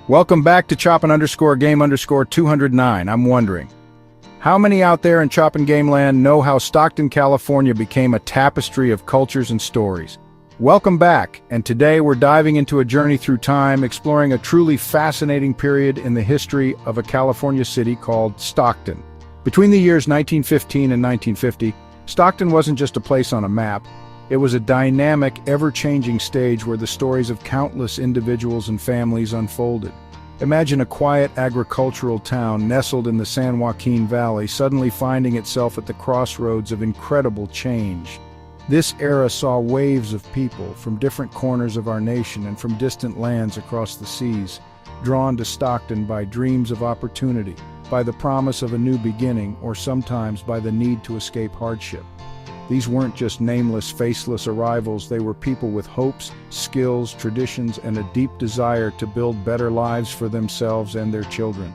Welcome back to Choppin'_Game_209. I'm wondering, how many out there in Choppin' Game Land know how Stockton, California became a tapestry of cultures and stories? Welcome back, and today we're diving into a journey through time, exploring a truly fascinating period in the history of a California city called Stockton. Between the years 1915 and 1950, Stockton wasn't just a place on a map. It was a dynamic, ever-changing stage where the stories of countless individuals and families unfolded. Imagine a quiet agricultural town nestled in the San Joaquin Valley, suddenly finding itself at the crossroads of incredible change. This era saw waves of people from different corners of our nation and from distant lands across the seas, drawn to Stockton by dreams of opportunity, by the promise of a new beginning, or sometimes by the need to escape hardship. These weren't just nameless, faceless arrivals. They were people with hopes, skills, traditions, and a deep desire to build better lives for themselves and their children.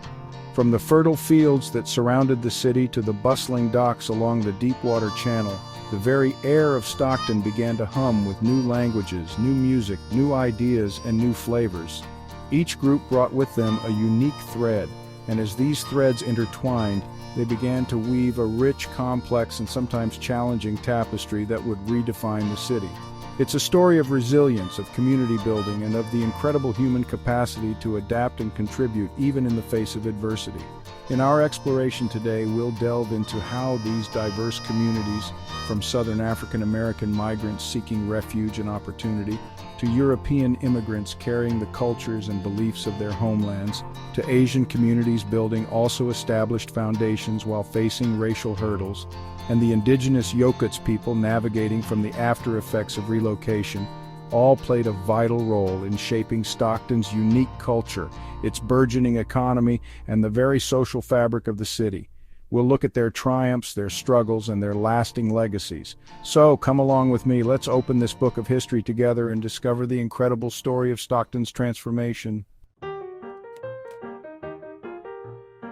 From the fertile fields that surrounded the city to the bustling docks along the Deepwater Channel, the very air of Stockton began to hum with new languages, new music, new ideas, and new flavors. Each group brought with them a unique thread, and as these threads intertwined, they began to weave a rich, complex, and sometimes challenging tapestry that would redefine the city. It's a story of resilience, of community building, and of the incredible human capacity to adapt and contribute even in the face of adversity. In our exploration today, we'll delve into how these diverse communities, from Southern African American migrants seeking refuge and opportunity, to European immigrants carrying the cultures and beliefs of their homelands, to Asian communities building also established foundations while facing racial hurdles, and the indigenous Yokuts people navigating from the after effects of relocation, all played a vital role in shaping Stockton's unique culture, its burgeoning economy, and the very social fabric of the city. We'll look at their triumphs, their struggles, and their lasting legacies. So, come along with me, let's open this book of history together and discover the incredible story of Stockton's transformation.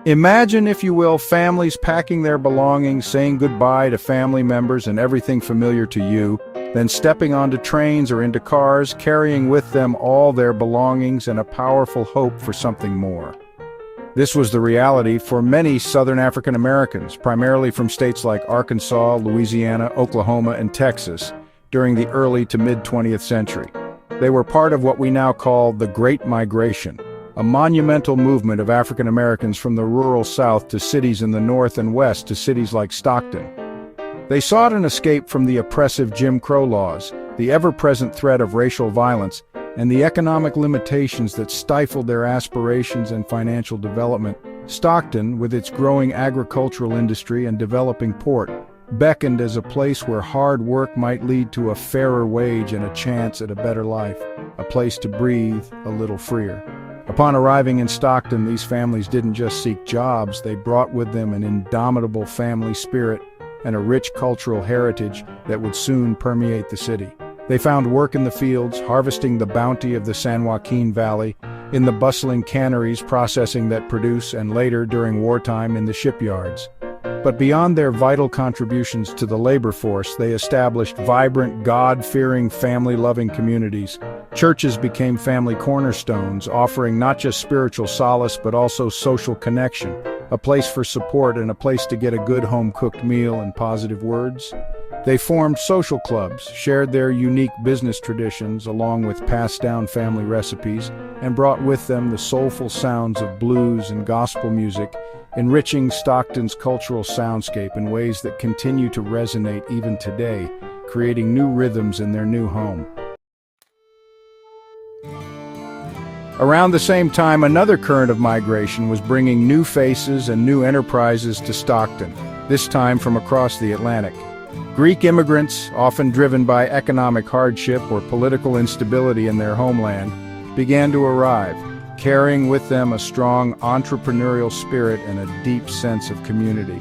Imagine, if you will, families packing their belongings, saying goodbye to family members and everything familiar to you, then stepping onto trains or into cars, carrying with them all their belongings and a powerful hope for something more. This was the reality for many Southern African Americans, primarily from states like Arkansas, Louisiana, Oklahoma, and Texas, during the early to mid-20th century. They were part of what we now call the Great Migration, a monumental movement of African Americans from the rural South to cities in the North and West to cities like Stockton. They sought an escape from the oppressive Jim Crow laws, the ever-present threat of racial violence, and the economic limitations that stifled their aspirations and financial development. Stockton, with its growing agricultural industry and developing port, beckoned as a place where hard work might lead to a fairer wage and a chance at a better life, a place to breathe a little freer. Upon arriving in Stockton, these families didn't just seek jobs, they brought with them an indomitable family spirit and a rich cultural heritage that would soon permeate the city. They found work in the fields, harvesting the bounty of the San Joaquin Valley, in the bustling canneries processing that produce, and later, during wartime, in the shipyards. But beyond their vital contributions to the labor force, they established vibrant, God-fearing, family-loving communities. Churches became family cornerstones, offering not just spiritual solace but also social connection, a place for support and a place to get a good home-cooked meal and positive words. They formed social clubs, shared their unique business traditions along with passed-down family recipes, and brought with them the soulful sounds of blues and gospel music, enriching Stockton's cultural soundscape in ways that continue to resonate even today, creating new rhythms in their new home. Around the same time, another current of migration was bringing new faces and new enterprises to Stockton, this time from across the Atlantic. Greek immigrants, often driven by economic hardship or political instability in their homeland, began to arrive, carrying with them a strong entrepreneurial spirit and a deep sense of community.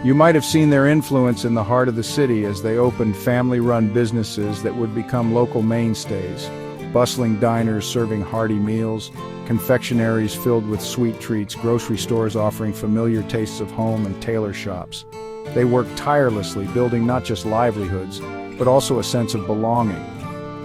You might have seen their influence in the heart of the city as they opened family-run businesses that would become local mainstays. Bustling diners serving hearty meals, confectionaries filled with sweet treats, grocery stores offering familiar tastes of home, and tailor shops. They worked tirelessly, building not just livelihoods, but also a sense of belonging.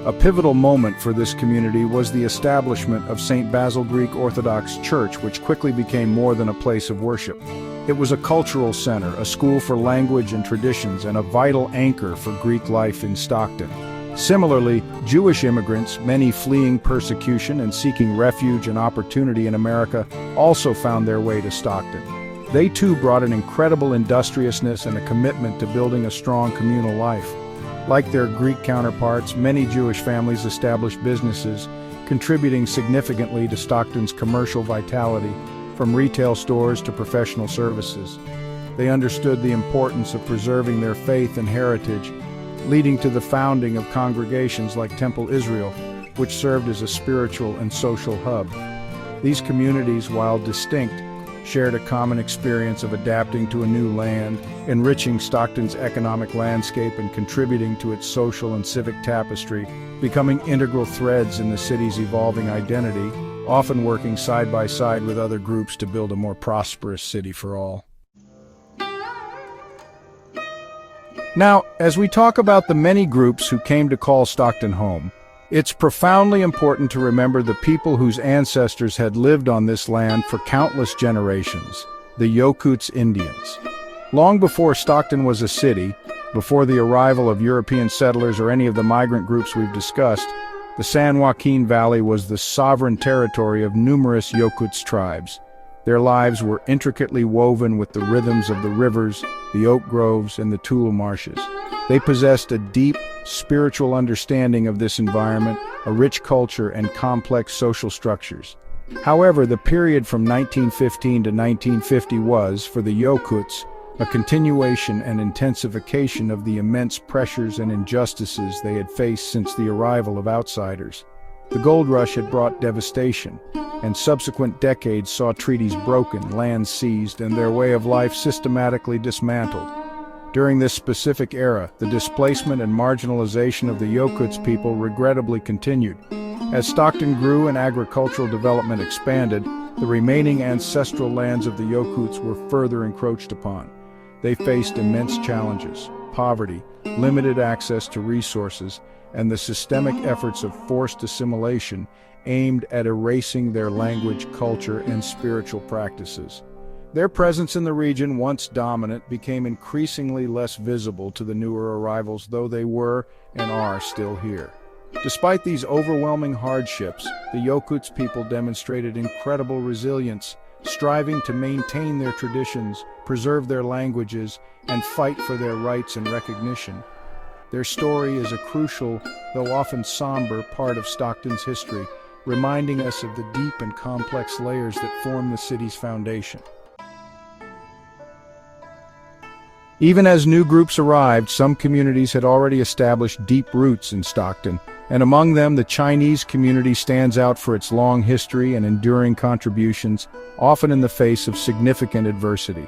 A pivotal moment for this community was the establishment of St. Basil Greek Orthodox Church, which quickly became more than a place of worship. It was a cultural center, a school for language and traditions, and a vital anchor for Greek life in Stockton. Similarly, Jewish immigrants, many fleeing persecution and seeking refuge and opportunity in America, also found their way to Stockton. They too brought an incredible industriousness and a commitment to building a strong communal life. Like their Greek counterparts, many Jewish families established businesses, contributing significantly to Stockton's commercial vitality, from retail stores to professional services. They understood the importance of preserving their faith and heritage, leading to the founding of congregations like Temple Israel, which served as a spiritual and social hub. These communities, while distinct, shared a common experience of adapting to a new land, enriching Stockton's economic landscape and contributing to its social and civic tapestry, becoming integral threads in the city's evolving identity, often working side by side with other groups to build a more prosperous city for all. Now, as we talk about the many groups who came to call Stockton home, it's profoundly important to remember the people whose ancestors had lived on this land for countless generations, the Yokuts Indians. Long before Stockton was a city, before the arrival of European settlers or any of the migrant groups we've discussed, the San Joaquin Valley was the sovereign territory of numerous Yokuts tribes. Their lives were intricately woven with the rhythms of the rivers, the oak groves, and the tule marshes. They possessed a deep, spiritual understanding of this environment, a rich culture, and complex social structures. However, the period from 1915 to 1950 was, for the Yokuts, a continuation and intensification of the immense pressures and injustices they had faced since the arrival of outsiders. The gold rush had brought devastation, and subsequent decades saw treaties broken, lands seized, and their way of life systematically dismantled. During this specific era, the displacement and marginalization of the Yokuts people regrettably continued. As Stockton grew and agricultural development expanded, the remaining ancestral lands of the Yokuts were further encroached upon. They faced immense challenges: poverty, limited access to resources, and the systemic efforts of forced assimilation aimed at erasing their language, culture, and spiritual practices. Their presence in the region, once dominant, became increasingly less visible to the newer arrivals, though they were and are still here. Despite these overwhelming hardships, the Yokuts people demonstrated incredible resilience, striving to maintain their traditions, preserve their languages, and fight for their rights and recognition. Their story is a crucial, though often somber, part of Stockton's history, reminding us of the deep and complex layers that form the city's foundation. Even as new groups arrived, some communities had already established deep roots in Stockton, and among them the Chinese community stands out for its long history and enduring contributions, often in the face of significant adversity.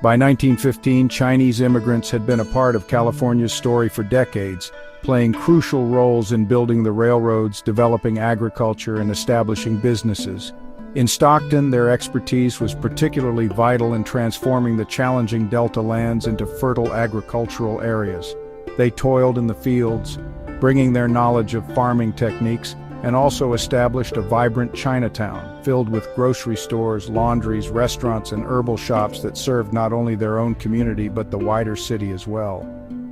By 1915, Chinese immigrants had been a part of California's story for decades, playing crucial roles in building the railroads, developing agriculture, and establishing businesses. In Stockton, their expertise was particularly vital in transforming the challenging delta lands into fertile agricultural areas. They toiled in the fields, bringing their knowledge of farming techniques, and also established a vibrant Chinatown, filled with grocery stores, laundries, restaurants, and herbal shops that served not only their own community but the wider city as well.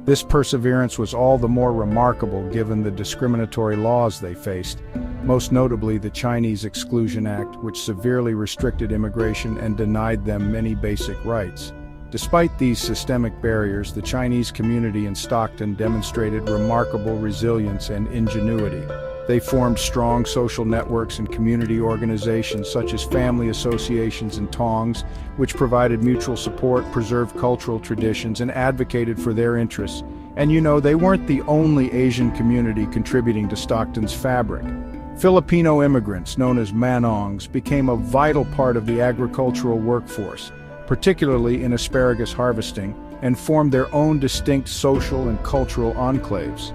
This perseverance was all the more remarkable given the discriminatory laws they faced, most notably the Chinese Exclusion Act, which severely restricted immigration and denied them many basic rights. Despite these systemic barriers, the Chinese community in Stockton demonstrated remarkable resilience and ingenuity. They formed strong social networks and community organizations such as family associations and tongs, which provided mutual support, preserved cultural traditions, and advocated for their interests. And they weren't the only Asian community contributing to Stockton's fabric. Filipino immigrants, known as manongs, became a vital part of the agricultural workforce, particularly in asparagus harvesting, and formed their own distinct social and cultural enclaves.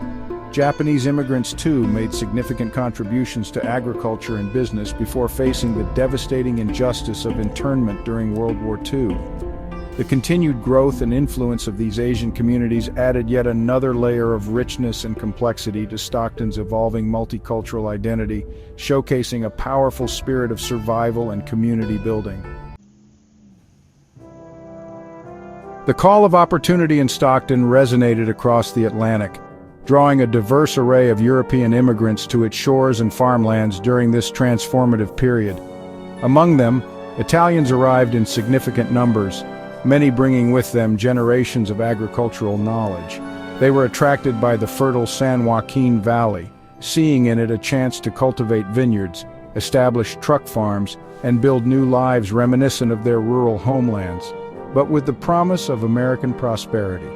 Japanese immigrants, too, made significant contributions to agriculture and business before facing the devastating injustice of internment during World War II. The continued growth and influence of these Asian communities added yet another layer of richness and complexity to Stockton's evolving multicultural identity, showcasing a powerful spirit of survival and community building. The call of opportunity in Stockton resonated across the Atlantic, drawing a diverse array of European immigrants to its shores and farmlands during this transformative period. Among them, Italians arrived in significant numbers, many bringing with them generations of agricultural knowledge. They were attracted by the fertile San Joaquin Valley, seeing in it a chance to cultivate vineyards, establish truck farms, and build new lives reminiscent of their rural homelands, but with the promise of American prosperity.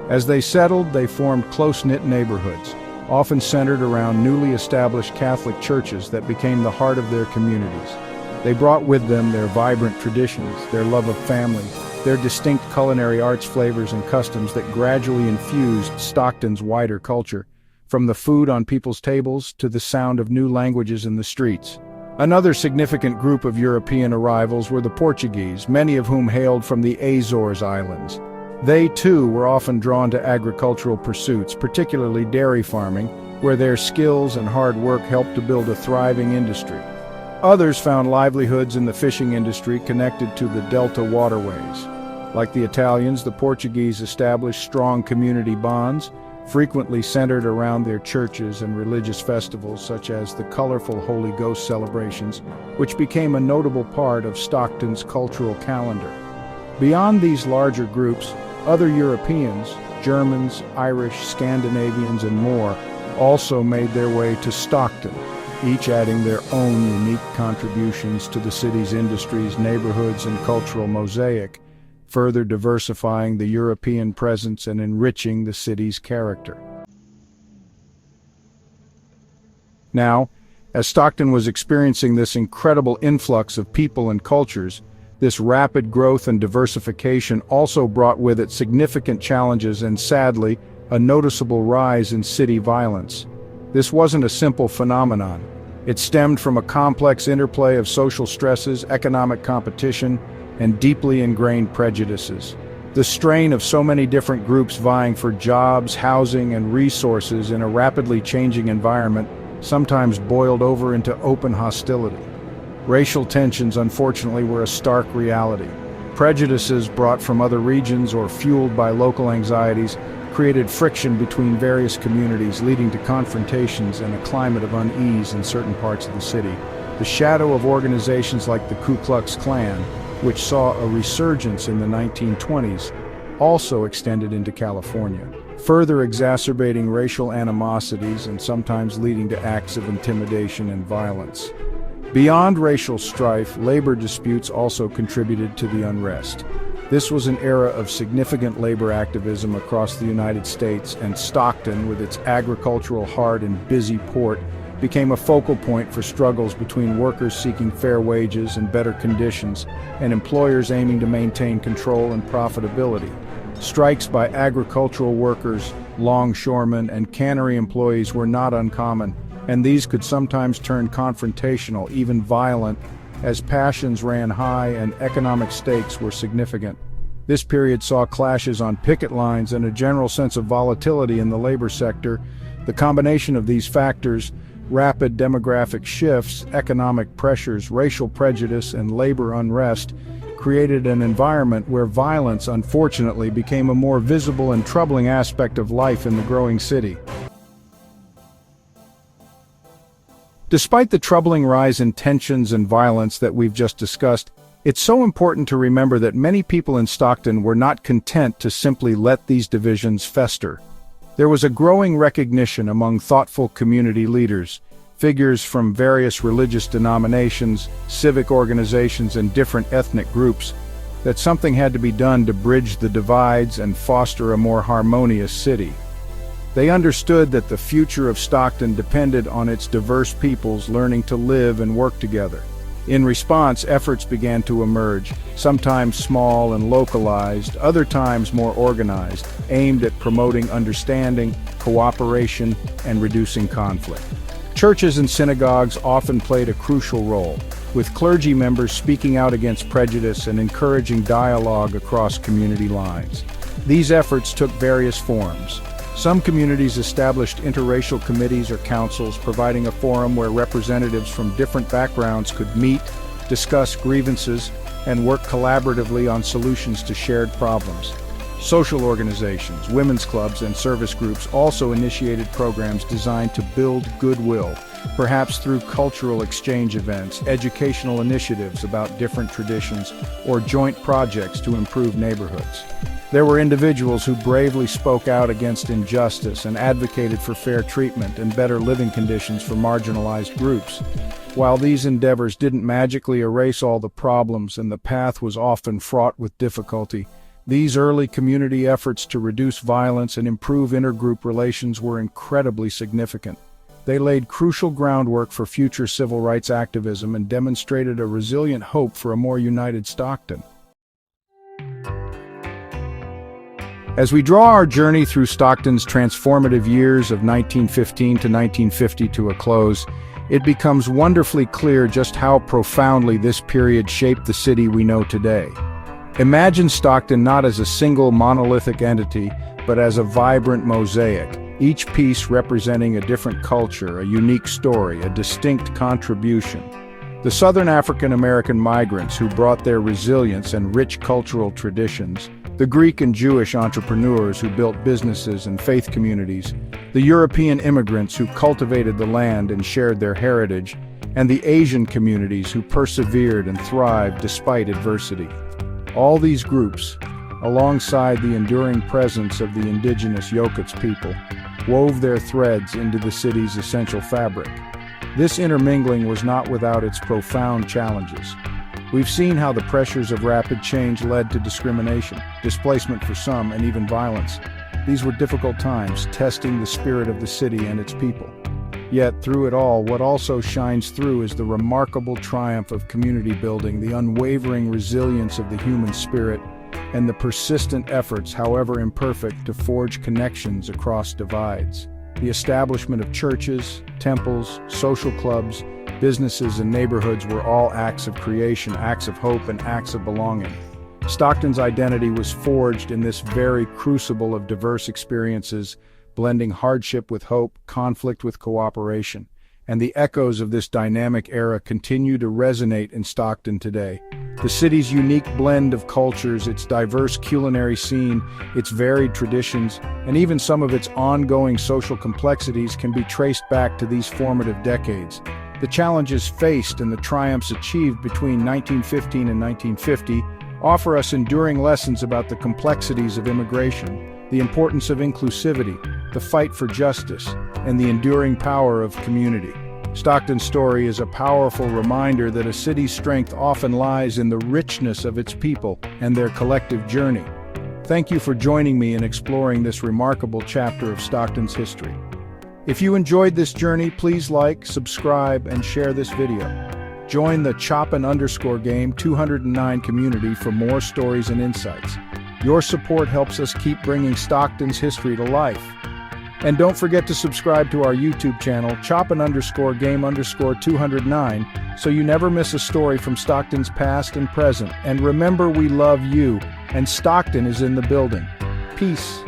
As they settled, they formed close-knit neighborhoods, often centered around newly established Catholic churches that became the heart of their communities. They brought with them their vibrant traditions, their love of family, their distinct culinary arts, flavors, and customs that gradually infused Stockton's wider culture, from the food on people's tables to the sound of new languages in the streets. Another significant group of European arrivals were the Portuguese, many of whom hailed from the Azores Islands. They, too, were often drawn to agricultural pursuits, particularly dairy farming, where their skills and hard work helped to build a thriving industry. Others found livelihoods in the fishing industry connected to the Delta waterways. Like the Italians, the Portuguese established strong community bonds, frequently centered around their churches and religious festivals such as the colorful Holy Ghost celebrations, which became a notable part of Stockton's cultural calendar. Beyond these larger groups, other Europeans, Germans, Irish, Scandinavians, and more, also made their way to Stockton, each adding their own unique contributions to the city's industries, neighborhoods, and cultural mosaic, further diversifying the European presence and enriching the city's character. Now, as Stockton was experiencing this incredible influx of people and cultures, this rapid growth and diversification also brought with it significant challenges and, sadly, a noticeable rise in city violence. This wasn't a simple phenomenon. It stemmed from a complex interplay of social stresses, economic competition, and deeply ingrained prejudices. The strain of so many different groups vying for jobs, housing, and resources in a rapidly changing environment sometimes boiled over into open hostility. Racial tensions, unfortunately, were a stark reality. Prejudices brought from other regions or fueled by local anxieties created friction between various communities, leading to confrontations and a climate of unease in certain parts of the city. The shadow of organizations like the Ku Klux Klan, which saw a resurgence in the 1920s, also extended into California, further exacerbating racial animosities and sometimes leading to acts of intimidation and violence. Beyond racial strife, labor disputes also contributed to the unrest. This was an era of significant labor activism across the United States, and Stockton, with its agricultural heart and busy port, became a focal point for struggles between workers seeking fair wages and better conditions and employers aiming to maintain control and profitability. Strikes by agricultural workers, longshoremen, and cannery employees were not uncommon, and these could sometimes turn confrontational, even violent, as passions ran high and economic stakes were significant. This period saw clashes on picket lines and a general sense of volatility in the labor sector. The combination of these factors, rapid demographic shifts, economic pressures, racial prejudice, and labor unrest, created an environment where violence, unfortunately, became a more visible and troubling aspect of life in the growing city. Despite the troubling rise in tensions and violence that we've just discussed, it's so important to remember that many people in Stockton were not content to simply let these divisions fester. There was a growing recognition among thoughtful community leaders, figures from various religious denominations, civic organizations, and different ethnic groups, that something had to be done to bridge the divides and foster a more harmonious city. They understood that the future of Stockton depended on its diverse peoples learning to live and work together. In response, efforts began to emerge, sometimes small and localized, other times more organized, aimed at promoting understanding, cooperation, and reducing conflict. Churches and synagogues often played a crucial role. with clergy members speaking out against prejudice and encouraging dialogue across community lines. These efforts took various forms. Some communities established interracial committees or councils, providing a forum where representatives from different backgrounds could meet, discuss grievances, and work collaboratively on solutions to shared problems. Social organizations, women's clubs, and service groups also initiated programs designed to build goodwill, perhaps through cultural exchange events, educational initiatives about different traditions, or joint projects to improve neighborhoods. There were individuals who bravely spoke out against injustice and advocated for fair treatment and better living conditions for marginalized groups. While these endeavors didn't magically erase all the problems and the path was often fraught with difficulty, these early community efforts to reduce violence and improve intergroup relations were incredibly significant. They laid crucial groundwork for future civil rights activism and demonstrated a resilient hope for a more united Stockton. As we draw our journey through Stockton's transformative years of 1915 to 1950 to a close, it becomes wonderfully clear just how profoundly this period shaped the city we know today. Imagine Stockton not as a single monolithic entity, but as a vibrant mosaic, each piece representing a different culture, a unique story, a distinct contribution. The Southern African American migrants who brought their resilience and rich cultural traditions, the Greek and Jewish entrepreneurs who built businesses and faith communities, the European immigrants who cultivated the land and shared their heritage, and the Asian communities who persevered and thrived despite adversity. All these groups, alongside the enduring presence of the indigenous Yokuts people, wove their threads into the city's essential fabric. This intermingling was not without its profound challenges. We've seen how the pressures of rapid change led to discrimination, displacement for some, and even violence. These were difficult times, testing the spirit of the city and its people. Yet, through it all, what also shines through is the remarkable triumph of community building, the unwavering resilience of the human spirit, and the persistent efforts, however imperfect, to forge connections across divides. The establishment of churches, temples, social clubs, businesses, and neighborhoods were all acts of creation, acts of hope, and acts of belonging. Stockton's identity was forged in this very crucible of diverse experiences, blending hardship with hope, conflict with cooperation. And the echoes of this dynamic era continue to resonate in Stockton today. The city's unique blend of cultures, its diverse culinary scene, its varied traditions, and even some of its ongoing social complexities can be traced back to these formative decades. The challenges faced and the triumphs achieved between 1915 and 1950 offer us enduring lessons about the complexities of immigration, the importance of inclusivity, the fight for justice, and the enduring power of community. Stockton's story is a powerful reminder that a city's strength often lies in the richness of its people and their collective journey. Thank you for joining me in exploring this remarkable chapter of Stockton's history. If you enjoyed this journey, please like, subscribe, and share this video. Join the Choppin_Game 209 community for more stories and insights. Your support helps us keep bringing Stockton's history to life. And don't forget to subscribe to our YouTube channel, Choppin_Game_209, so you never miss a story from Stockton's past and present. And remember, we love you, and Stockton is in the building. Peace.